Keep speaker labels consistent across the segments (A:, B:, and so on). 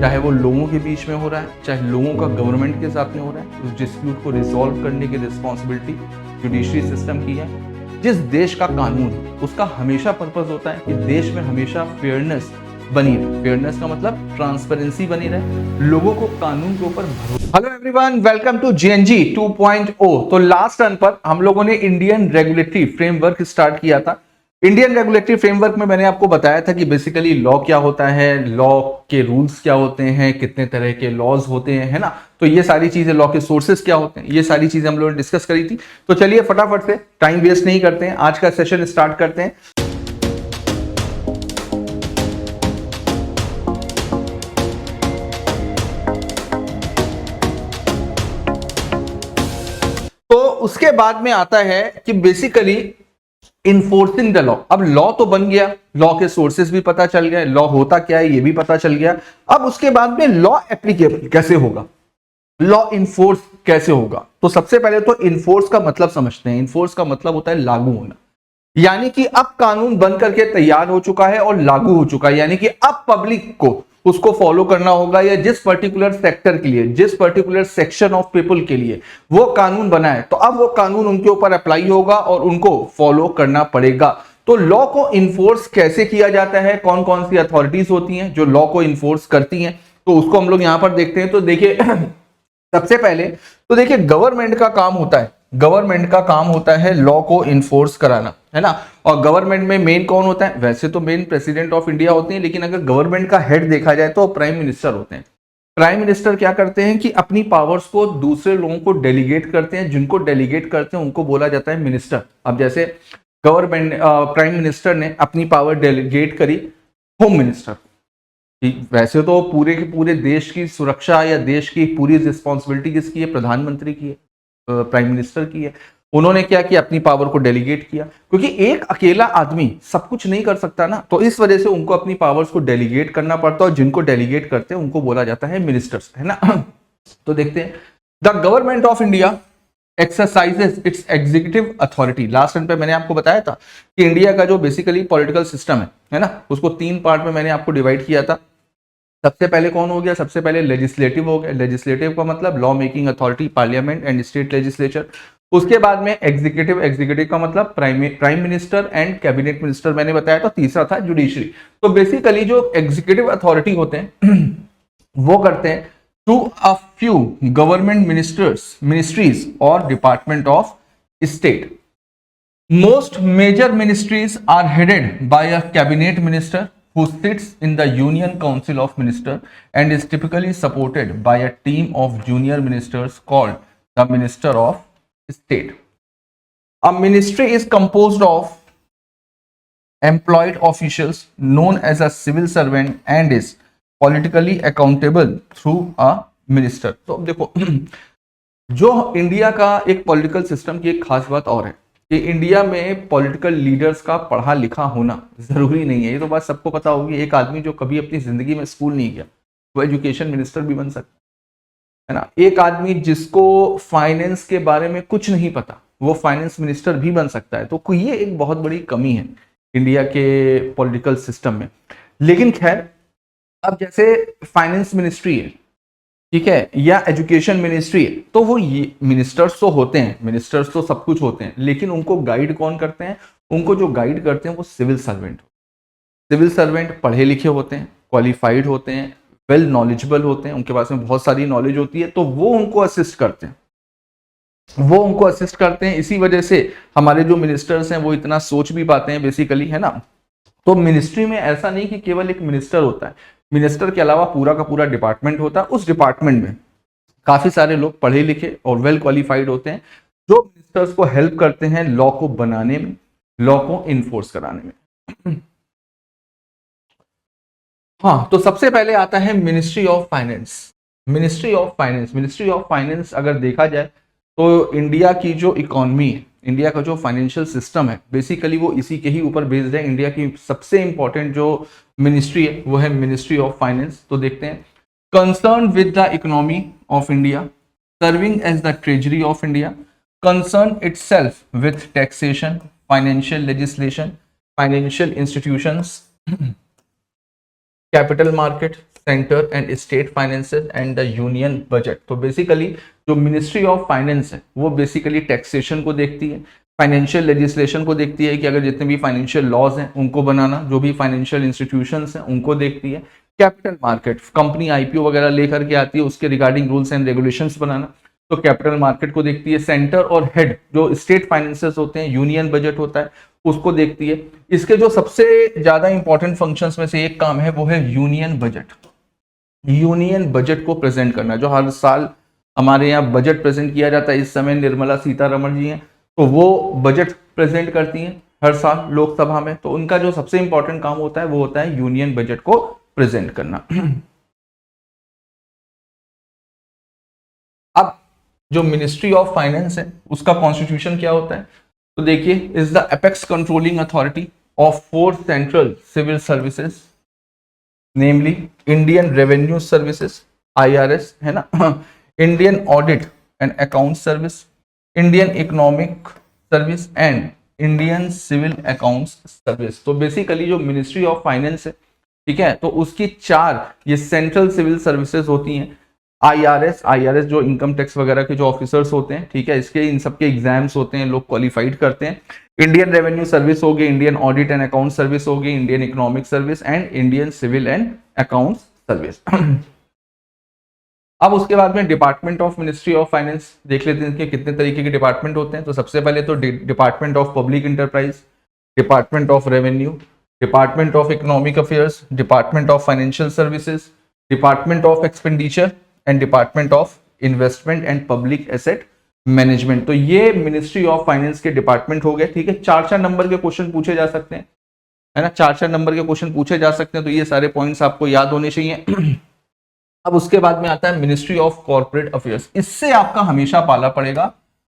A: चाहे वो लोगों के बीच में हो रहा है, चाहे लोगों का गवर्नमेंट के साथ में हो रहा है, उस डिस्प्यूट को रिजॉल्व करने की रिस्पॉन्सिबिलिटी जुडिशरी सिस्टम की है। जिस देश का कानून उसका हमेशा पर्पस होता है कि देश में हमेशा फेयरनेस बनी रहे। फेयरनेस का मतलब ट्रांसपेरेंसी बनी रहे, लोगों को कानून के ऊपर भरोसा। Hello everyone, welcome to GNG 2.0। तो लास्ट टर्न पर हम लोगों ने इंडियन रेगुलेटरी फ्रेमवर्क स्टार्ट किया था। इंडियन रेगुलेटरी फ्रेमवर्क में मैंने आपको बताया था कि बेसिकली लॉ क्या होता है, लॉ के रूल्स क्या होते हैं, कितने तरह के लॉज होते हैं, है ना। तो ये सारी चीजें, लॉ के सोर्सेस क्या होते हैं, ये सारी चीजें हम लोगों ने डिस्कस करी थी। तो चलिए फटाफट से टाइम वेस्ट नहीं करते हैं, आज का सेशन स्टार्ट करते हैं। तो उसके बाद में आता है कि बेसिकली इन्फोर्सिंग द लॉ। अब लॉ तो बन गया, लॉ के सोर्सेस भी पता चल गए, लॉ होता क्या है ये भी पता चल गया। अब उसके बाद में लॉ एप्लीकेबल कैसे होगा, लॉ इन्फोर्स कैसे होगा। तो सबसे पहले तो इन्फोर्स का मतलब समझते हैं। इन्फोर्स का मतलब होता है लागू होना, यानी कि अब कानून बन करके तैयार हो चुका है और लागू हो चुका है, यानी कि अब पब्लिक को उसको फॉलो करना होगा, या जिस पर्टिकुलर सेक्टर के लिए, जिस पर्टिकुलर सेक्शन ऑफ पीपल के लिए वो कानून बना है, तो अब वो कानून उनके ऊपर अप्लाई होगा और उनको फॉलो करना पड़ेगा। तो लॉ को इन्फोर्स कैसे किया जाता है, कौन कौन सी अथॉरिटीज होती हैं जो लॉ को इन्फोर्स करती हैं, तो उसको हम लोग यहां पर देखते हैं। तो देखिए सबसे पहले तो देखिए गवर्नमेंट का काम होता है, गवर्नमेंट का काम होता है लॉ को इन्फोर्स कराना, है ना। और गवर्नमेंट में मेन कौन होता है, वैसे तो मेन प्रेसिडेंट ऑफ इंडिया होते हैं, लेकिन अगर गवर्नमेंट का हेड देखा जाए तो प्राइम मिनिस्टर होते हैं। प्राइम मिनिस्टर क्या करते हैं कि अपनी पावर्स को दूसरे लोगों को डेलीगेट करते हैं, जिनको डेलीगेट करते हैं उनको बोला जाता है मिनिस्टर। अब जैसे गवर्नमेंट प्राइम मिनिस्टर ने अपनी पावर डेलीगेट करी होम मिनिस्टर। वैसे तो पूरे के पूरे देश की सुरक्षा या देश की पूरी रिस्पॉन्सिबिलिटी किसकी है, प्रधानमंत्री की है, प्राइम मिनिस्टर की है। उन्होंने क्या किया, अपनी पावर को डेलीगेट किया, क्योंकि एक अकेला आदमी सब कुछ नहीं कर सकता ना, तो इस वजह से उनको अपनी पावर्स को डेलीगेट करना पड़ता है, और जिनको डेलीगेट करते हैं उनको बोला जाता है मिनिस्टर्स, है ना। तो देखते हैं, the government of India exercises it's executive authority. Last time पे मैंने आपको बताया था कि इंडिया का जो बेसिकली पॉलिटिकल सिस्टम है ना, उसको 3 पार्ट में मैंने आपको डिवाइड किया था। सबसे पहले कौन हो गया, सबसे पहले लेजिस्लेटिव हो गया। लेजिस्लेटिव का मतलब law making authority, parliament and state legislature. उसके बाद में एग्जीक्यूटिव, एग्जीक्यूटिव का मतलब prime minister and cabinet minister मैंने बताया था। तीसरा था जुडिशरी। तो बेसिकली जो एग्जीक्यूटिव अथॉरिटी होते हैं वो करते हैं to a few government ministries और department of state. Most major ministries are headed by a cabinet minister who sits in the Union Council of Ministers and is typically supported by a team of junior ministers called the Minister of State. A ministry is composed of employed officials known as a civil servant and is politically accountable through a minister. तो अब देखो जो India का एक political system की एक खास बात और है कि इंडिया में पॉलिटिकल लीडर्स का पढ़ा लिखा होना जरूरी नहीं है। ये तो बात सबको पता होगी। एक आदमी जो कभी अपनी जिंदगी में स्कूल नहीं गया वो एजुकेशन मिनिस्टर भी बन सकता है ना। एक आदमी जिसको फाइनेंस के बारे में कुछ नहीं पता वो फाइनेंस मिनिस्टर भी बन सकता है। तो ये एक बहुत बड़ी कमी है इंडिया के पॉलिटिकल सिस्टम में। लेकिन खैर, अब जैसे फाइनेंस मिनिस्ट्री है, ठीक है, या एजुकेशन मिनिस्ट्री, तो वो ये मिनिस्टर्स तो होते हैं, मिनिस्टर्स तो सब कुछ होते हैं, लेकिन उनको गाइड कौन करते हैं, उनको जो गाइड करते हैं वो सिविल सर्वेंट। सिविल सर्वेंट पढ़े लिखे होते हैं, क्वालिफाइड होते हैं, वेल नॉलेजेबल होते हैं, उनके पास में बहुत सारी नॉलेज होती है, तो वो उनको असिस्ट करते हैं, वो उनको असिस्ट करते हैं। इसी वजह से हमारे जो मिनिस्टर्स हैं वो इतना सोच भी पाते हैं बेसिकली, है ना। तो मिनिस्ट्री में ऐसा नहीं कि केवल एक मिनिस्टर होता है, मिनिस्टर के अलावा पूरा का पूरा डिपार्टमेंट होता है। उस डिपार्टमेंट में काफी सारे लोग पढ़े लिखे और वेल क्वालिफाइड होते हैं जो मिनिस्टर्स को हेल्प करते हैं लॉ को बनाने में, लॉ को इन्फोर्स कराने में। हाँ, तो सबसे पहले आता है ministry of finance. Ministry of finance, ministry of finance अगर देखा जाए तो इंडिया की जो इकोनॉमी है, इंडिया का जो फाइनेंशियल सिस्टम है, बेसिकली वो इसी के ही ऊपर बेस्ड है। इंडिया की सबसे इंपॉर्टेंट जो मिनिस्ट्री है वो है मिनिस्ट्री ऑफ फाइनेंस। तो देखते हैं, concern with the economy of India, serving as the treasury of India, concern itself with taxation, financial legislation, financial institutions, capital market, centre and state finances and the union budget. तो basically जो ministry of finance है वो basically taxation को देखती है, financial legislation को देखती है कि अगर जितने भी फाइनेंशियल लॉज हैं उनको बनाना, जो भी फाइनेंशियल इंस्टीट्यूशंस हैं उनको देखती है। कैपिटल मार्केट, कंपनी आईपीओ वगैरह लेकर के आती है, उसके रिगार्डिंग रूल्स एंड रेगुलेशंस बनाना, तो कैपिटल मार्केट को देखती है। सेंटर और हेड जो स्टेट फाइनेंसेस होते हैं, यूनियन बजट होता है, उसको देखती है। इसके जो सबसे ज्यादा इंपॉर्टेंट फंक्शंस में से एक काम है वो है यूनियन बजट। यूनियन बजट को प्रेजेंट करना, जो हर साल हमारे यहाँ बजट प्रेजेंट किया जाता है। इस समय निर्मला सीतारमण जी हैं, तो वो बजट प्रेजेंट करती हैं हर साल लोकसभा में। तो उनका जो सबसे इंपॉर्टेंट काम होता है वो होता है यूनियन बजट को प्रेजेंट करना। अब जो मिनिस्ट्री ऑफ फाइनेंस है उसका कॉन्स्टिट्यूशन क्या होता है, तो देखिए, is the apex controlling authority of 4 central civil services, namely Indian revenue services IRS, है ना, Indian audit and account service, Indian economic service and Indian civil accounts service. तो बेसिकली जो मिनिस्ट्री ऑफ फाइनेंस है, ठीक है, तो उसकी 4 ये सेंट्रल सिविल सर्विसेज होती हैं। आईआरएस जो इनकम टैक्स वगैरह के जो ऑफिसर्स होते हैं, ठीक है, इसके इन सबके एग्जाम्स होते हैं, लोग क्वालिफाइड करते हैं। इंडियन रेवेन्यू सर्विस होगी, Indian audit and account service होगी, Indian economic service and Indian civil and account service. अब उसके बाद में department of ministry of finance देख लेते हैं कि कितने तरीके के डिपार्टमेंट होते हैं। तो सबसे पहले तो department of public enterprise, department of revenue, department of economic affairs, department of financial services, department of expenditure and department of investment and public asset management. तो ये मिनिस्ट्री ऑफ फाइनेंस के डिपार्टमेंट हो गए, ठीक है। 4-4 नंबर के question पूछे जा सकते हैं, है ना, 4-4 नंबर के क्वेश्चन पूछे जा सकते हैं, तो ये सारे पॉइंट्स आपको याद होने चाहिए। अब उसके बाद में आता है मिनिस्ट्री ऑफ कॉर्पोरेट अफेयर्स। इससे आपका हमेशा पाला पड़ेगा,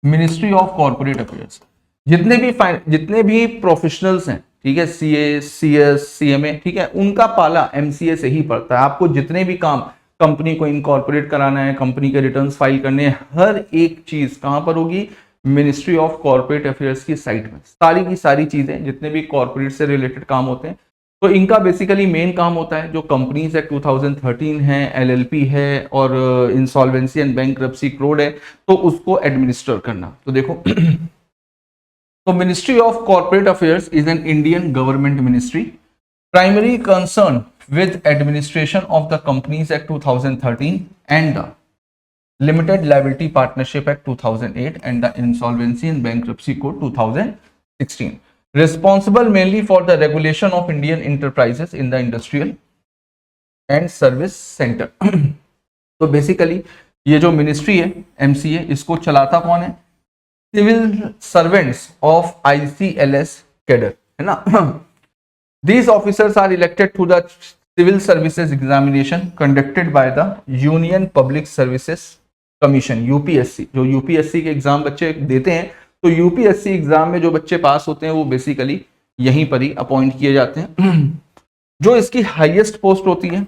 A: मिनिस्ट्री ऑफ कॉर्पोरेट अफेयर्स। जितने भी प्रोफेशनल्स हैं, ठीक है, सीए, सीएस, सीएमए, ठीक है, उनका पाला एमसीए से ही पड़ता है। आपको जितने भी काम कंपनी को इनकॉर्पोरेट कराना है, कंपनी के रिटर्न्स फाइल करने हैं, हर एक चीज कहां पर होगी, मिनिस्ट्री ऑफ कॉर्पोरेट अफेयर्स की साइट में। सारी की सारी चीजें जितने भी कॉर्पोरेट से रिलेटेड काम होते हैं, तो इनका बेसिकली मेन काम होता है जो कंपनीज एक्ट 2013 है, एलएलपी है और इंसॉल्वेंसी एंड बैंक्रप्सी कोड है, तो उसको एडमिनिस्टर करना। तो देखो, तो ministry of corporate affairs is an Indian government ministry primary concern with administration of the Companies Act 2013 and the Limited Liability Partnership Act 2008 and the Insolvency and Bankruptcy Code 2016, responsible mainly for the regulation of Indian enterprises in the industrial and service sector। तो basically ये जो ministry है MCA, इसको चलाता कौन है, civil servants of आईसीएलएस cadre, है ना। These officers are elected to the civil services examination conducted by the Union Public Services Commission UPSC। जो यूपीएससी के एग्जाम बच्चे देते हैं, तो यूपीएससी एग्जाम में जो बच्चे पास होते हैं वो बेसिकली यहीं पर ही अपॉइंट किए जाते हैं। जो इसकी हाईएस्ट पोस्ट होती है,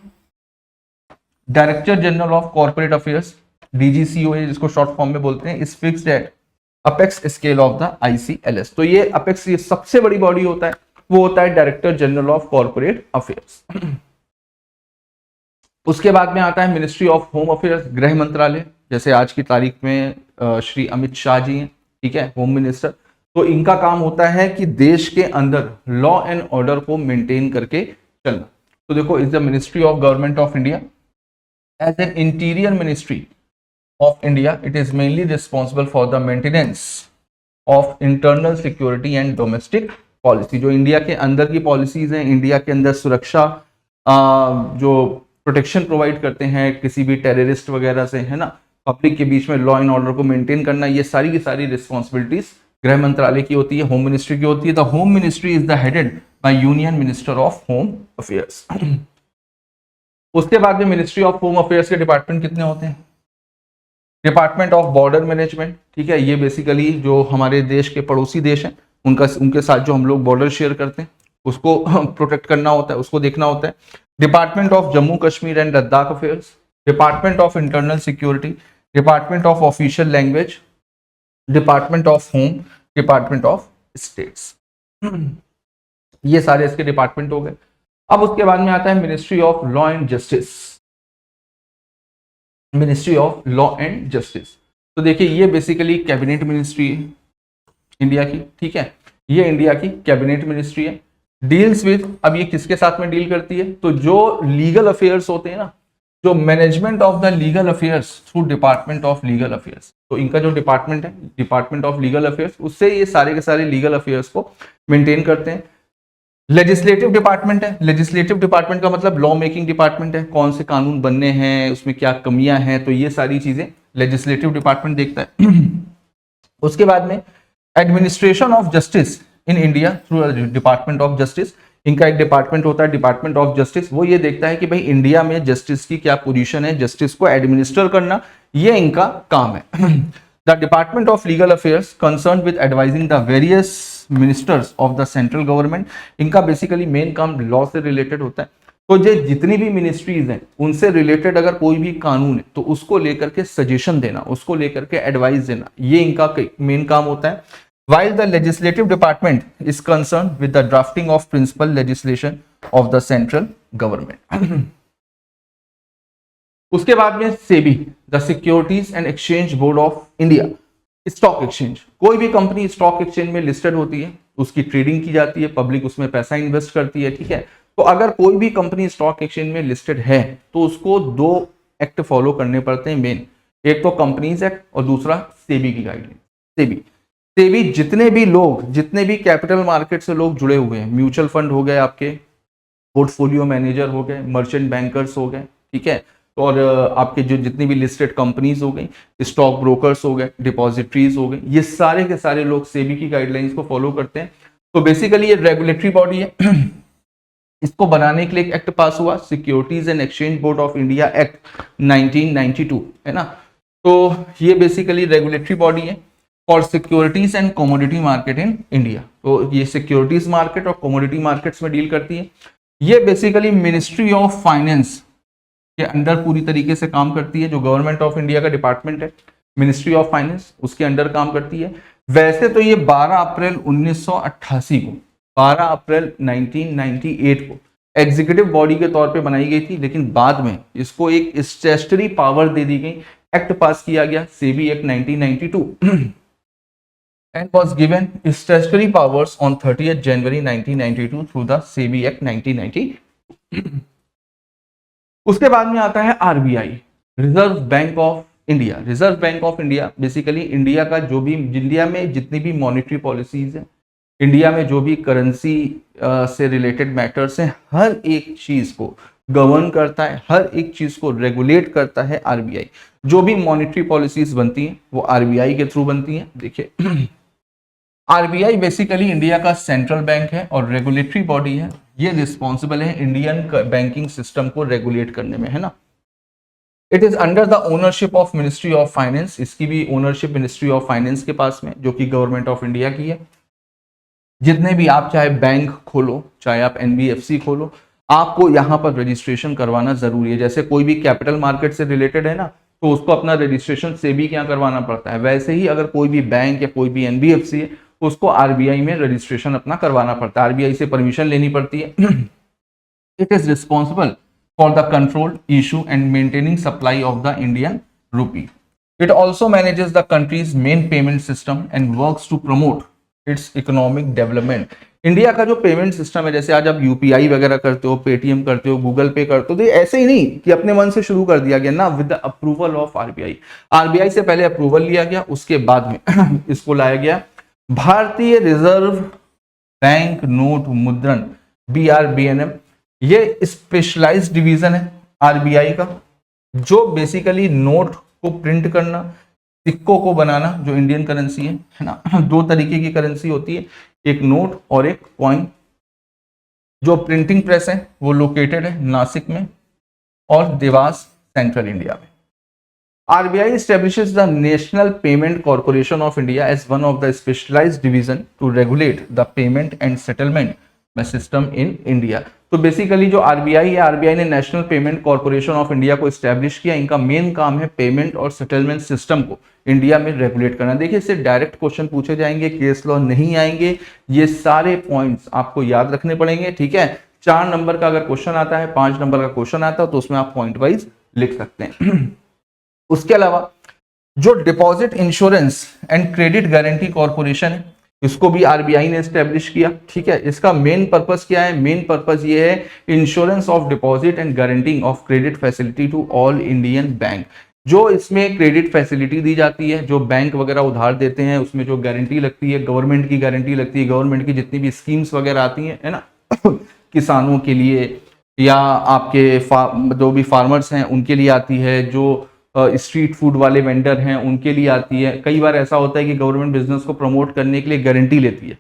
A: director general of corporate affairs, DGCOA जिसको शॉर्ट फॉर्म में बोलते हैं, is fixed at apex scale of the ICLS. तो ये अपेक्स, ये सबसे बड़ी बॉडी होता है, वो होता है director general of corporate affairs. उसके बाद में आता है मिनिस्ट्री ऑफ होम अफेयर्स, गृह मंत्रालय, जैसे आज की तारीख में श्री अमित शाह जी हैं, ठीक है, होम मिनिस्टर। तो इनका काम होता है कि देश के अंदर लॉ एंड ऑर्डर को मेंटेन करके चलना। तो देखो, is the ministry of government of India as an interior ministry of India, it is mainly responsible for the maintenance of internal security and domestic policy. जो इंडिया के अंदर की policies हैं, इंडिया के अंदर सुरक्षा, जो प्रोटेक्शन प्रोवाइड करते हैं किसी भी टेररिस्ट वगैरह से, है ना, पब्लिक के बीच में लॉ एंड ऑर्डर को मेंटेन करना, ये सारी की सारी रिस्पॉन्सिबिलिटीज गृह मंत्रालय की होती है, होम मिनिस्ट्री की होती है। The home ministry is the headed by union minister of home affairs. उसके बाद में मिनिस्ट्री ऑफ होम अफेयर्स के डिपार्टमेंट कितने होते हैं, डिपार्टमेंट ऑफ बॉर्डर मैनेजमेंट, ठीक है, ये बेसिकली जो हमारे देश के पड़ोसी देश हैं उनके साथ जो हम लोग बॉर्डर शेयर करते हैं उसको प्रोटेक्ट करना होता है, उसको देखना होता है। Department of Jammu Kashmir and Ladakh affairs, department of internal security, department of official language, department of home, department of states. ये सारे इसके डिपार्टमेंट हो गए। अब उसके बाद में आता है ministry of law and justice. Ministry of law and justice, तो देखिए ये बेसिकली कैबिनेट मिनिस्ट्री है इंडिया की, ठीक है, ये इंडिया की कैबिनेट मिनिस्ट्री है। डील्स विद, अब ये किसके साथ में डील करती है, तो जो लीगल अफेयर्स होते हैं ना, जो management of the legal affairs through department of legal affairs, तो इनका जो डिपार्टमेंट है डिपार्टमेंट ऑफ लीगल अफेयर्स, उससे ये सारे के सारे लीगल अफेयर्स को मेंटेन करते हैं। लेजिस्लेटिव डिपार्टमेंट है, लेजिस्लेटिव डिपार्टमेंट का मतलब लॉ मेकिंग डिपार्टमेंट है, कौन से कानून बनने हैं, उसमें क्या कमियां हैं, तो ये सारी चीजें लेजिस्लेटिव डिपार्टमेंट देखता है। उसके बाद में administration of justice in India through department of justice, इनका एक डिपार्टमेंट होता है डिपार्टमेंट ऑफ जस्टिस, वो ये देखता है कि भाई इंडिया में जस्टिस की क्या पोजीशन है, जस्टिस को एडमिनिस्टर करना ये इनका काम है। The department of legal affairs concern with advising the various ministers of the central government, इनका बेसिकली मेन काम लॉ से रिलेटेड होता है। तो जो जितनी भी मिनिस्ट्रीज हैं उनसे रिलेटेड अगर कोई भी कानून है तो उसको लेकर के सजेशन देना, उसको लेकर के एडवाइस देना, ये इनका मेन काम होता है। While the legislative department is concerned with the drafting of principal legislation of the central government. उसके बाद में SEBI, the securities and exchange board of India, stock exchange, कोई भी कंपनी स्टॉक एक्सचेंज में लिस्टेड होती है, उसकी ट्रेडिंग की जाती है, पब्लिक उसमें पैसा इन्वेस्ट करती है, ठीक है। तो अगर कोई भी कंपनी स्टॉक एक्सचेंज में लिस्टेड है तो उसको दो एक्ट फॉलो करने पड़ते हैं मेन, एक तो कंपनीज एक्ट और दूसरा सेबी की गाइडलाइन। सेबी जितने भी लोग, जितने भी कैपिटल मार्केट से लोग जुड़े हुए हैं, म्यूचुअल फंड हो गए, आपके पोर्टफोलियो मैनेजर हो गए, मर्चेंट बैंकर्स हो गए, ठीक है, और आपके जो जितनी भी लिस्टेड कंपनीज हो गई, स्टॉक ब्रोकर्स हो गए, डिपॉजिटरीज हो गए, ये सारे के सारे लोग सेबी की गाइडलाइंस को फॉलो करते हैं। तो बेसिकली ये रेगुलेटरी बॉडी है। इसको बनाने के लिए एक एक्ट पास हुआ, securities and exchange board of India act 1992, है ना। तो ये बेसिकली रेगुलेटरी बॉडी है for securities and commodity market in India. तो ये सिक्योरिटीज मार्केट और कमोडिटी मार्केट्स में डील करती है। ये बेसिकली मिनिस्ट्री ऑफ फाइनेंस के अंडर पूरी तरीके से काम करती है, जो गवर्नमेंट ऑफ इंडिया का डिपार्टमेंट है, मिनिस्ट्री ऑफ फाइनेंस उसके अंडर काम करती है। वैसे तो ये 12 अप्रैल 1988 को, 12 अप्रैल 1998 को एग्जीक्यूटिव बॉडी के तौर पे बनाई गई थी, लेकिन बाद में इसको एक स्टैट्यूटरी पावर दे दी गई, एक्ट पास किया गया SEBI act 1992 and was given statutory powers on 30th January 1992 through the SEBI Act 1990। उसके बाद में आता है RBI, reserve bank of India. Reserve bank of India basically India का जो भी, इंडिया में जितनी भी मॉनेटरी पॉलिसीज है, इंडिया में जो भी करेंसी से रिलेटेड मैटर्स हैं, हर एक चीज को गवर्न करता है, हर एक चीज को रेगुलेट करता है आरबीआई। जो भी मॉनेटरी पॉलिसीज बनती हैं वो आरबीआई के थ्रू बनती हैं। देखिए आरबीआई बेसिकली इंडिया का सेंट्रल बैंक है और रेगुलेटरी बॉडी है, ये रिस्पॉन्सिबल है इंडियन बैंकिंग सिस्टम को रेगुलेट करने में, है ना। It is under the ownership of ministry of finance, इसकी भी ओनरशिप मिनिस्ट्री ऑफ फाइनेंस के पास में, जो कि गवर्नमेंट ऑफ इंडिया की है। जितने भी आप चाहे बैंक खोलो, चाहे आप एनबीएफसी खोलो, आपको यहाँ पर रजिस्ट्रेशन करवाना जरूरी है। जैसे कोई भी कैपिटल मार्केट से रिलेटेड है ना, तो उसको अपना रजिस्ट्रेशन सेबी के यहाँ करवाना पड़ता है। वैसे ही अगर कोई भी बैंक या कोई भी एनबीएफसी है, उसको आरबीआई में रजिस्ट्रेशन अपना करवाना पड़ता है, आरबीआई से परमिशन लेनी पड़ती है। It is responsible for the control, issue and maintaining supply of the Indian rupee. It also manages the country's main payment system and works to promote its economic development. India का जो payment system है, जैसे आज आप UPI वगैरह करते हो, Paytm करते हो, गूगल पे करते हो, तो ऐसे ही नहीं कि अपने मन से शुरू कर दिया गया ना, with the approval of RBI. RBI से पहले अप्रूवल लिया गया, उसके बाद में इसको लाया गया भारतीय रिजर्व बैंक नोट मुद्रण, BRBNM। ये स्पेशलाइज्ड डिवीजन है आरबीआई का, जो बेसिकली नोट को प्रिंट करना, सिक्कों को बनाना, जो इंडियन करेंसी है ना। दो तरीके की करेंसी होती है, एक नोट और एक कॉइन। जो प्रिंटिंग प्रेस है वो लोकेटेड है नासिक में और देवास सेंट्रल इंडिया में। RBI establishes the National Payment Corporation of India as one of the specialized division to regulate the payment and settlement system in India। तो बेसिकली जो आरबीआई है, आरबीआई ने national payment corporation of India को establish किया। इनका main काम है payment और सेटलमेंट सिस्टम को इंडिया में रेगुलेट करना। देखिए इससे डायरेक्ट क्वेश्चन पूछे जाएंगे, केस लॉ नहीं आएंगे, ये सारे पॉइंट्स आपको याद रखने पड़ेंगे, ठीक है। 4 नंबर का अगर क्वेश्चन आता है, 5 नंबर का क्वेश्चन आता है तो उसमें आप पॉइंट वाइज लिख सकते हैं। उसके अलावा जो deposit insurance and credit guarantee corporation है, इसको भी आरबीआई ने एस्टेब्लिश किया। ठीक है, इसका मेन पर्पस क्या है? मेन पर्पस ये है insurance of deposit and guaranteeing of credit facility to all Indian bank. जो इसमें क्रेडिट फैसिलिटी दी जाती है, जो बैंक वगैरह उधार देते हैं, उसमें जो गारंटी लगती है, गवर्नमेंट की गारंटी लगती है, गवर्नमेंट की जितनी भी स्कीम्स वगैरह आती हैं, है ना, किसानों के लिए या आपके जो भी फार्मर्स हैं उनके लिए आती है, जो स्ट्रीट फूड वाले वेंडर हैं उनके लिए आती है। कई बार ऐसा होता है कि गवर्नमेंट बिजनेस को प्रमोट करने के लिए गारंटी लेती है।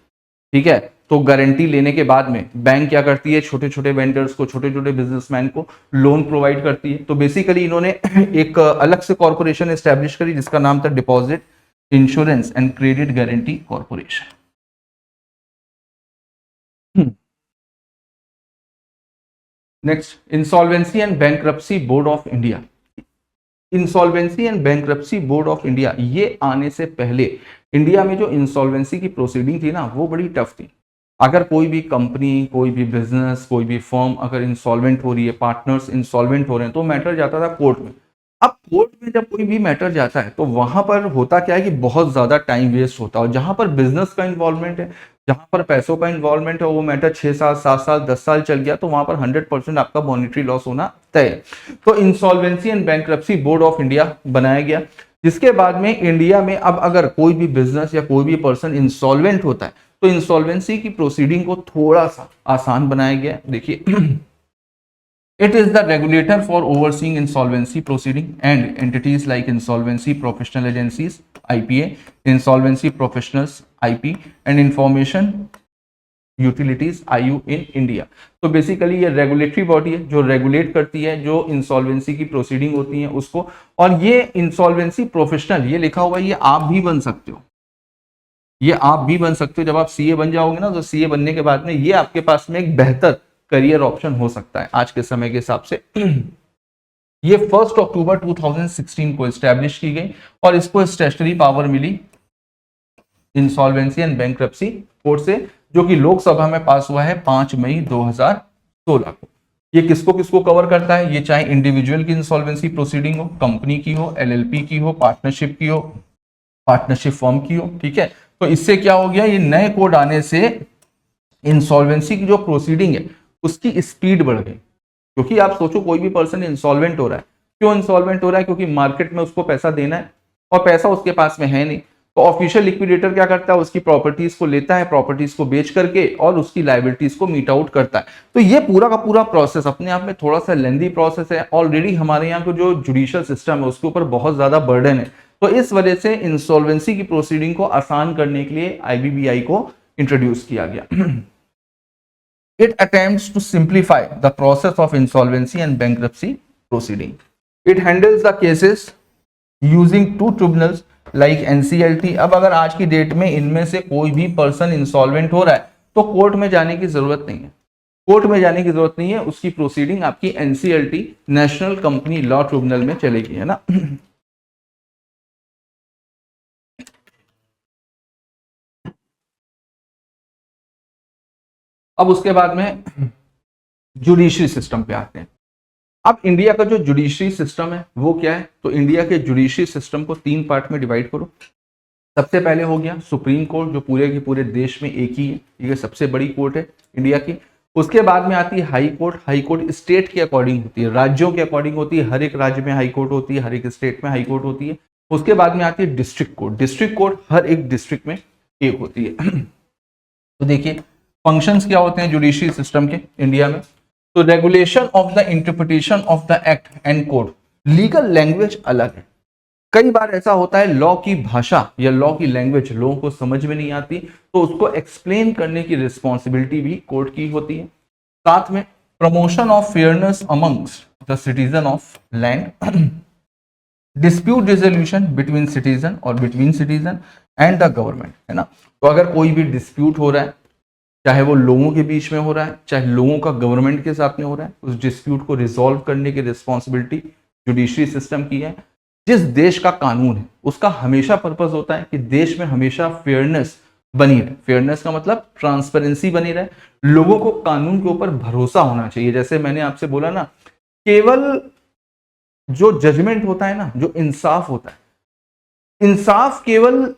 A: ठीक है, तो गारंटी लेने के बाद में बैंक क्या करती है? छोटे छोटे वेंडर्स को, छोटे छोटे बिजनेसमैन को लोन प्रोवाइड करती है। तो बेसिकली इन्होंने एक अलग से कॉर्पोरेशन एस्टेब्लिश करी जिसका नाम था deposit insurance and credit guarantee corporation. Next, insolvency and bankruptcy board of India. Insolvency and bankruptcy board of India, ये आने से पहले इंडिया में जो इंसॉल्वेंसी की प्रोसीडिंग थी ना, वो बड़ी टफ थी। अगर कोई भी कंपनी, कोई भी बिजनेस, कोई भी फर्म अगर इंसॉल्वेंट हो रही है, पार्टनर्स इंसॉल्वेंट हो रहे हैं, तो मैटर जाता था कोर्ट में। अब कोर्ट में जब कोई भी मैटर जाता है तो वहां पर होता क्या है कि बहुत ज्यादा टाइम वेस्ट होता है। और जहां पर बिजनेस का इन्वॉल्वमेंट है, जहां पर पैसों का इन्वॉल्वमेंट है, वो मैटर 6 साल, 7 साल, 10 साल चल गया तो वहां पर 100% आपका मॉनिटरी लॉस होना तय। तो insolvency and bankruptcy board of India बनाया गया, जिसके बाद में इंडिया में अब अगर कोई भी बिजनेस या कोई भी पर्सन इंसॉल्वेंट होता है तो इंसॉल्वेंसी की प्रोसीडिंग को थोड़ा सा आसान बनाया गया। देखिए, it is the regulator for overseeing insolvency proceeding and entities like insolvency professional agencies IPA, insolvency professionals IP and information utilities IU in India. तो बेसिकली ये रेगुलेटरी बॉडी है जो रेगुलेट करती है जो इंसॉल्वेंसी की प्रोसीडिंग होती है उसको। और ये इंसॉल्वेंसी प्रोफेशनल, ये लिखा हुआ है, ये आप भी बन सकते हो, ये आप भी बन सकते हो। जब आप सीए बन जाओगे ना, तो सीए बनने के बाद में ये आपके पास में एक बेहतर करियर ऑप्शन हो सकता है आज के समय के हिसाब से। ये 1 अक्टूबर 2016 को एस्टेब्लिश की गई और इसको स्टैट्यूटरी पावर मिली इंसॉल्वेंसी एंड बैंक्रप्सी कोर्ट से, जो कि लोकसभा में पास हुआ है 5 मई 2016 को। ये किसको किसको कवर करता है? ये चाहे इंडिविजुअल की इंसॉल्वेंसी प्रोसीडिंग हो, कंपनी की हो, एलएलपी की हो, पार्टनरशिप की हो, पार्टनरशिप फर्म की हो। ठीक है, तो इससे क्या हो गया, ये नए कोड आने से इंसॉल्वेंसी की जो प्रोसीडिंग है उसकी स्पीड बढ़ गई। क्योंकि आप सोचो, कोई भी पर्सन इंसॉल्वेंट हो रहा है, क्यों इंसॉल्वेंट हो रहा है? क्योंकि मार्केट में उसको पैसा देना है और पैसा उसके पास में है नहीं। तो ऑफिशियल लिक्विडेटर क्या करता है? उसकी प्रॉपर्टीज को लेता है, प्रॉपर्टीज को बेच करके और उसकी लायबिलिटीज को मीट आउट करता है। तो ये पूरा का पूरा प्रोसेस अपने आप में थोड़ा सा लेंदी प्रोसेस है। ऑलरेडी हमारे यहाँ का जो जुडिशियल सिस्टम है उसके ऊपर बहुत ज्यादा बर्डन है। तो इस वजह से इंसॉल्वेंसी की प्रोसीडिंग को आसान करने के लिए आईबीबीआई को इंट्रोड्यूस किया गया। It attempts to simplify the process of insolvency and bankruptcy proceeding. It handles the cases using two tribunals like NCLT। अब अगर आज की डेट में इनमें से कोई भी पर्सन इंसॉल्वेंट हो रहा है तो कोर्ट में जाने की जरूरत नहीं है, कोर्ट में जाने की जरूरत नहीं है। उसकी प्रोसीडिंग आपकी NCLT national company law tribunal में चलेगी, है ना। अब उसके बाद में जुडिशरी सिस्टम पे आते हैं। अब इंडिया का जो जुडिशरी सिस्टम है वो क्या है? तो इंडिया के जुडिशरी सिस्टम को 3 पार्ट में डिवाइड करो। सबसे पहले हो गया सुप्रीम कोर्ट, जो पूरे के पूरे देश में एक ही है, ये सबसे बड़ी कोर्ट है इंडिया की। उसके बाद में आती है high court. High court state के अकॉर्डिंग होती है, राज्यों के अकॉर्डिंग होती है। हर एक राज्य में हाई कोर्ट होती है, हर एक स्टेट में हाई कोर्ट होती है। उसके बाद में आती है डिस्ट्रिक्ट कोर्ट। डिस्ट्रिक्ट कोर्ट हर एक डिस्ट्रिक्ट में एक होती है। तो देखिए फंक्शंस क्या होते हैं जुडिशरी सिस्टम के इंडिया में। तो regulation of the interpretation of the act and code. Legal language अलग है। कई बार ऐसा होता है लॉ की भाषा या लॉ की लैंग्वेज लोगों को समझ में नहीं आती, तो उसको एक्सप्लेन करने की रिस्पॉन्सिबिलिटी भी कोर्ट की होती है। साथ में promotion of fairness amongst the citizen of land, dispute resolution between citizen और between citizen and the government, है ना। तो अगर कोई भी डिस्प्यूट हो रहा है, चाहे वो लोगों के बीच में हो रहा है, चाहे लोगों का गवर्नमेंट के साथ में हो रहा है, उस डिस्प्यूट को रिजॉल्व करने की रिस्पॉन्सिबिलिटी जुडिशरी सिस्टम की है। जिस देश का कानून है उसका हमेशा पर्पस होता है कि देश में हमेशा फेयरनेस बनी रहे। फेयरनेस का मतलब ट्रांसपेरेंसी बनी रहे, लोगों को कानून के ऊपर भरोसा होना चाहिए। जैसे मैंने आपसे बोला ना, केवल जो जजमेंट होता है ना, जो इंसाफ होता है, इंसाफ केवल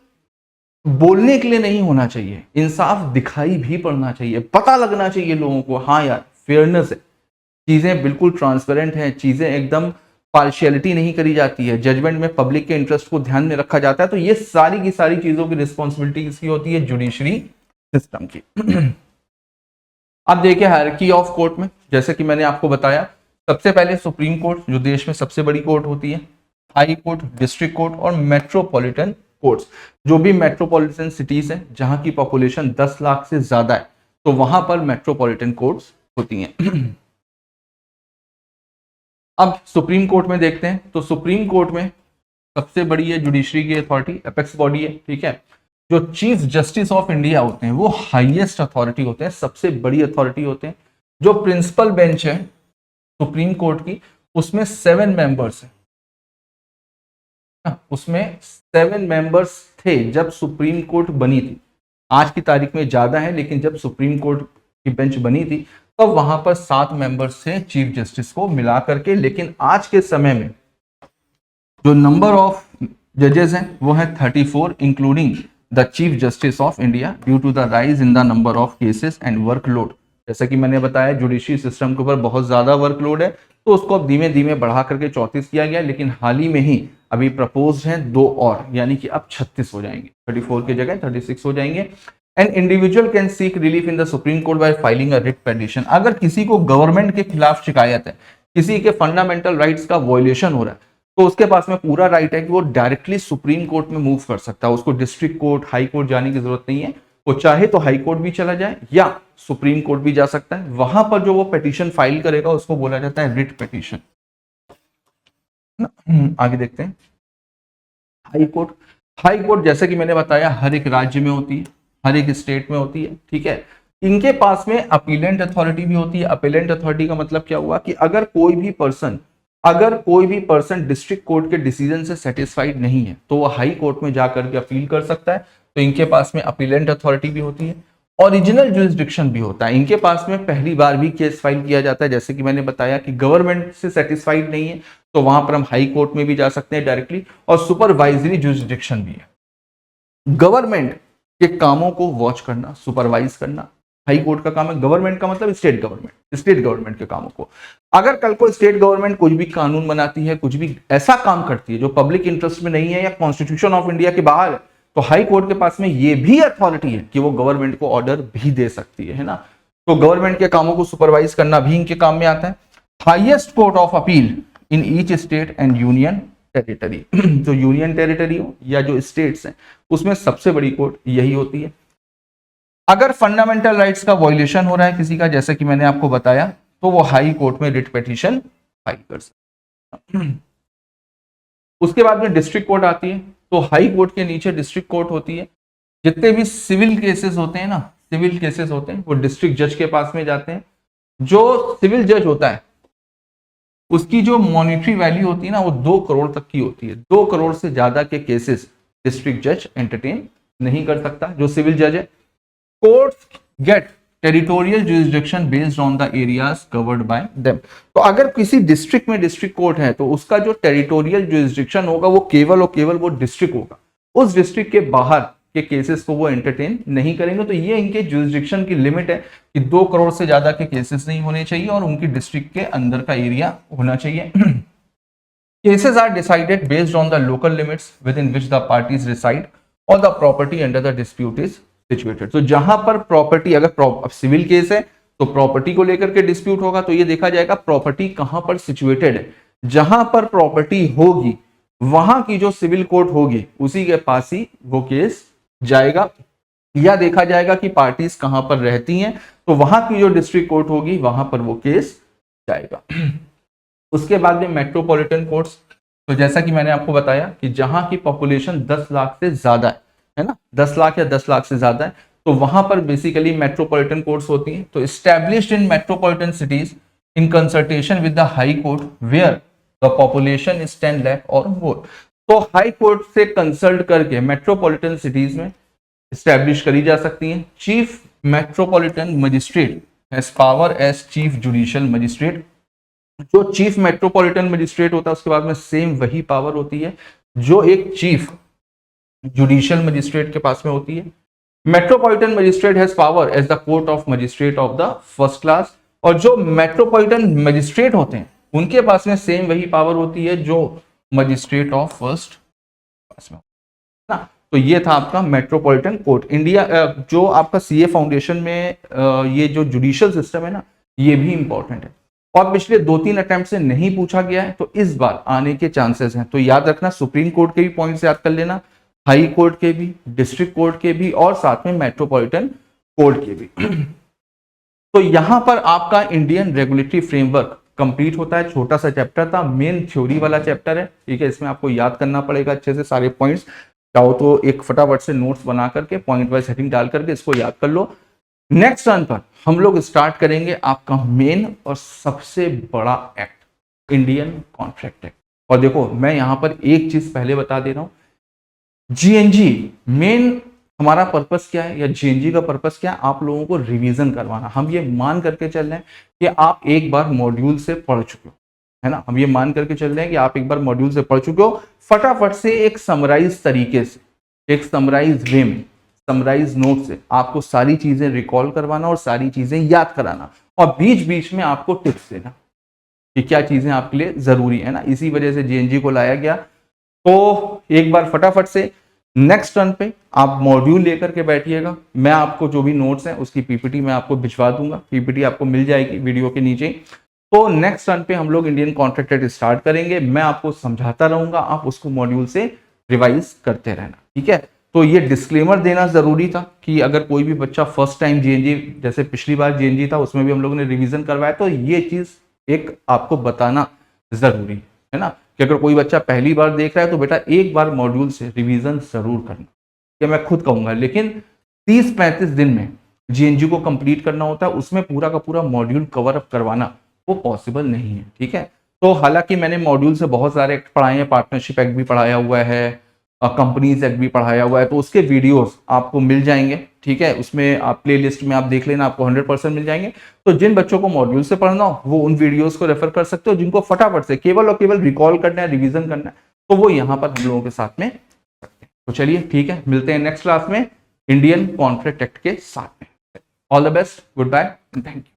A: बोलने के लिए नहीं होना चाहिए, इंसाफ दिखाई भी पड़ना चाहिए, पता लगना चाहिए लोगों को, हाँ यार फेयरनेस है, चीजें बिल्कुल ट्रांसपेरेंट हैं, चीजें एकदम पार्शियलिटी नहीं करी जाती है, जजमेंट में पब्लिक के इंटरेस्ट को ध्यान में रखा जाता है। तो ये सारी की सारी चीजों की रिस्पॉन्सिबिलिटी किसकी होती है? जुडिशरी सिस्टम की। अब देखिए हायरार्की ऑफ कोर्ट में, जैसे कि मैंने आपको बताया, सबसे पहले सुप्रीम कोर्ट जो देश में सबसे बड़ी कोर्ट होती है, हाई कोर्ट, डिस्ट्रिक्ट कोर्ट और मेट्रोपॉलिटन कोर्ट्स। जो भी मेट्रोपॉलिटन सिटीज है जहां की पॉपुलेशन 10 लाख से ज्यादा है, तो वहां पर मेट्रोपॉलिटन कोर्ट्स होती हैं। अब सुप्रीम कोर्ट में देखते हैं, तो सुप्रीम कोर्ट में सबसे बड़ी है जुडिशरी की अथॉरिटी, एपेक्स बॉडी है, ठीक है। जो चीफ जस्टिस ऑफ इंडिया होते हैं वो हाईएस्ट अथॉरिटी होते हैं, सबसे बड़ी अथॉरिटी होते हैं। जो प्रिंसिपल बेंच है सुप्रीम कोर्ट की, उसमें 7 मेंबर्स हैं, उसमें 7 मेंबर्स थे जब सुप्रीम कोर्ट बनी थी। आज की तारीख में ज्यादा है, लेकिन जब सुप्रीम कोर्ट की बेंच बनी थी तब तो वहां पर 7 मेंबर्स थे चीफ जस्टिस को मिला करके। लेकिन आज के समय में जो नंबर ऑफ जजेस हैं वो है 34, including the chief justice of India, due to the rise in the number of cases and workload. जैसा कि मैंने बताया जुडिशरी सिस्टम के ऊपर बहुत ज्यादा वर्कलोड है, तो उसको अब धीमे धीमे बढ़ा करके 34 किया गया, लेकिन हाल ही में ही अभी प्रपोज हैं 2 और, यानी कि अब 36 हो जाएंगे, 34 की जगह 36 हो जाएंगे। An individual can seek relief in the supreme court by filing a writ petition. अगर किसी को गवर्नमेंट के खिलाफ शिकायत है, किसी के फंडामेंटल राइट्स का वायलेशन हो रहा है, तो उसके पास में पूरा राइट है कि वो डायरेक्टली सुप्रीम कोर्ट में मूव कर सकता है। उसको डिस्ट्रिक्ट कोर्ट, हाई कोर्ट जाने की जरूरत नहीं है, वो चाहे तो हाई कोर्ट भी चला जाए या सुप्रीम कोर्ट भी जा सकता है। वहां पर जो वो पिटीशन फाइल करेगा उसको बोला जाता है रिट पिटीशन। आगे देखते हैं हाई कोर्ट। हाई कोर्ट जैसे कि मैंने बताया हर एक राज्य में होती है, हर एक स्टेट में होती है, ठीक है। इनके पास में अपीलेंट अथॉरिटी भी होती है। अपीलेंट अथॉरिटी का मतलब क्या हुआ कि अगर कोई भी पर्सन डिस्ट्रिक्ट कोर्ट के डिसीजन से सेटिस्फाइड नहीं है तो वो हाई कोर्ट में जाकर के अपील कर सकता है। तो इनके पास में अपीलेंट अथॉरिटी भी होती है। ओरिजिनल जुरिस्डिक्शन भी होता है इनके पास में, पहली बार भी केस फाइल किया जाता है। जैसे कि मैंने बताया कि गवर्नमेंट से सेटिस्फाइड नहीं है तो वहां पर हम हाई कोर्ट में भी जा सकते हैं डायरेक्टली। और सुपरवाइजरी जुरिस्डिक्शन भी है, गवर्नमेंट के कामों को वॉच करना, सुपरवाइज करना हाई कोर्ट का काम है। गवर्नमेंट का मतलब स्टेट गवर्नमेंट के कामों को। अगर कल को स्टेट गवर्नमेंट कुछ भी कानून बनाती है, कुछ भी ऐसा काम करती है जो पब्लिक इंटरेस्ट में नहीं है या कॉन्स्टिट्यूशन ऑफ इंडिया के बाहर है, तो हाई कोर्ट के पास में ये भी अथॉरिटी है कि वो गवर्नमेंट को ऑर्डर भी दे सकती है ना। तो गवर्नमेंट के कामों को सुपरवाइज करना भी इनके काम में आता है। Highest court of appeal in each state and union territory. जो यूनियन टेरिटरी हो या जो स्टेट्स हैं उसमें सबसे बड़ी कोर्ट यही होती है। अगर फंडामेंटल राइट्स का वायलेशन हो रहा है किसी का, जैसे कि मैंने आपको बताया, तो वो हाई कोर्ट में रिट पिटीशन फाइल कर सकता है। उसके बाद में डिस्ट्रिक्ट कोर्ट आती है। तो हाई कोर्ट के नीचे डिस्ट्रिक्ट कोर्ट होती है। जितने भी सिविल केसेस होते हैं ना, सिविल केसेस होते हैं वो डिस्ट्रिक्ट जज के पास में जाते हैं। जो सिविल जज होता है उसकी जो मॉनिटरी वैल्यू होती है ना वो 2 करोड़ तक की होती है। 2 करोड़ से ज्यादा के केसेस डिस्ट्रिक्ट जज एंटरटेन नहीं कर सकता, जो सिविल जज है। Courts get territorial jurisdiction based on the areas covered by them. तो अगर किसी डिस्ट्रिक्ट में डिस्ट्रिक्ट कोर्ट है तो उसका जो टेरिटोरियल जुरिस्डिक्शन होगा वो केवल और केवल वो डिस्ट्रिक्ट होगा। उस डिस्ट्रिक्ट के बाहर के केसेस को वो एंटरटेन नहीं करेंगे। तो ये इनके जुरिस्डिक्शन की लिमिट है कि 2 करोड़ से ज्यादा के केसेस नहीं होने चाहिए और उनकी डिस्ट्रिक्ट के अंदर का एरिया होना चाहिए। Cases are decided based on the local limits within which the parties reside और the property under the dispute is situated. तो जहां पर प्रॉपर्टी, अगर सिविल केस है तो प्रॉपर्टी को लेकर के डिस्प्यूट होगा, तो ये देखा जाएगा प्रॉपर्टी कहां पर सिचुएटेड है। जहां पर प्रॉपर्टी होगी वहां की जो सिविल कोर्ट होगी उसी के पास ही वो केस जाएगा, या देखा जाएगा कि पार्टीज कहां पर रहती हैं तो वहां की जो डिस्ट्रिक्ट कोर्ट होगी वहां पर वो केस जाएगा। उसके बाद में मेट्रोपॉलिटन कोर्ट्स। तो जैसा कि मैंने आपको बताया कि जहां की पॉपुलेशन 10 लाख से ज्यादा है ना, 10 लाख या 10 लाख से ज्यादा है, तो वहां पर बेसिकली मेट्रोपॉलिटन कोर्ट्स होती हैं। तो established in metropolitan cities in consultation with the high court where the population is 10 lakh और मोर। तो हाई कोर्ट से कंसल्ट करके मेट्रोपॉलिटन सिटीज में स्टैब्लिश करी जा सकती हैं। Chief metropolitan magistrate has power as chief judicial magistrate. जो चीफ मेट्रोपॉलिटन मजिस्ट्रेट होता है उसके बाद में सेम वही पावर होती है जो एक चीफ जुडिशियल मजिस्ट्रेट के पास में होती है। Metropolitan magistrate has power as the court of magistrate of the first class. और जो मेट्रोपॉलिटन मजिस्ट्रेट होते हैं उनके पास में सेम वही पावर होती है जो मजिस्ट्रेट ऑफ फर्स्ट क्लास में ना। तो ये था आपका मेट्रोपॉलिटन कोर्ट। इंडिया जो आपका सीए फाउंडेशन में ये जो जुडिशियल सिस्टम है ना, ये भी इंपॉर्टेंट है और पिछले 2-3 अटेम्प्ट से नहीं पूछा गया है, तो इस बार आने के चांसेस हैं। तो याद रखना, सुप्रीम कोर्ट के भी पॉइंट्स याद कर लेना, हाई कोर्ट के भी, डिस्ट्रिक्ट कोर्ट के भी और साथ में मेट्रोपॉलिटन कोर्ट के भी। तो यहां पर आपका इंडियन रेगुलेटरी फ्रेमवर्क कंप्लीट होता है। छोटा सा चैप्टर था, मेन थ्योरी वाला चैप्टर है, ठीक है। इसमें आपको याद करना पड़ेगा अच्छे से सारे पॉइंट्स। चाहो तो एक फटाफट से नोट्स बना करके पॉइंट वाइज हेडिंग डाल करके इसको याद कर लो। नेक्स्ट टर्न पर हम लोग स्टार्ट करेंगे आपका मेन और सबसे बड़ा एक्ट, इंडियन कॉन्ट्रैक्ट एक्ट। और देखो मैं यहां पर एक चीज पहले बता दे रहा हूं, जीएनजी मेन हमारा पर्पस क्या है या जीएनजी का पर्पस क्या है, आप लोगों को रिवीजन करवाना। हम ये मान करके चल रहे हैं कि आप एक बार मॉड्यूल से पढ़ चुके हो, है ना। हम ये मान करके चल रहे हैं कि आप एक बार मॉड्यूल से पढ़ चुके हो। फटाफट से एक समराइज तरीके से, एक समराइज वे में, समराइज नोट से आपको सारी चीजें रिकॉल करवाना और सारी चीजें याद कराना और बीच बीच में आपको टिप्स देना कि क्या चीजें आपके लिए जरूरी है ना। इसी वजह से जीएनजी को लाया गया। तो एक बार फटाफट से नेक्स्ट टर्न पे आप मॉड्यूल लेकर के बैठिएगा। मैं आपको जो भी नोट्स हैं उसकी पीपीटी मैं आपको भिजवा दूंगा, पीपीटी आपको मिल जाएगी वीडियो के नीचे। तो नेक्स्ट टर्न पे हम लोग इंडियन कॉन्ट्रैक्ट एक्ट स्टार्ट करेंगे। मैं आपको समझाता रहूंगा, आप उसको मॉड्यूल से रिवाइज करते रहना, ठीक है। तो ये डिस्क्लेमर देना जरूरी था कि अगर कोई भी बच्चा फर्स्ट टाइम जीएनजी, जैसे पिछली बार जीएनजी था उसमें भी हम लोगों ने रिवीजन करवाया, तो ये चीज एक आपको बताना जरूरी है ना, कि अगर कोई बच्चा पहली बार देख रहा है तो बेटा एक बार मॉड्यूल से रिवीजन जरूर करना। ये मैं खुद कहूंगा, लेकिन 30-35 दिन में जीएनजी को कंप्लीट करना होता है, उसमें पूरा का पूरा मॉड्यूल कवर अप करवाना वो पॉसिबल नहीं है, ठीक है। तो हालांकि मैंने मॉड्यूल से बहुत सारे एक्ट पढ़ाए हैं, पार्टनरशिप एक्ट भी पढ़ाया हुआ है, कंपनीज एक्ट भी पढ़ाया हुआ है, तो उसके वीडियोस आपको मिल जाएंगे, ठीक है। उसमें आप प्लेलिस्ट में आप देख लेना, आपको 100% मिल जाएंगे। तो जिन बच्चों को मॉड्यूल से पढ़ना हो वो उन वीडियोस को रेफर कर सकते हो, जिनको फटाफट से केवल और केवल रिकॉल करना है, रिवीजन करना है, तो वो यहाँ पर हम लोगों के साथ में सकते हैं। तो चलिए ठीक है, मिलते हैं नेक्स्ट क्लास में इंडियन कॉन्ट्रैक्ट एक्ट के साथ में। All the best, goodbye, thank you.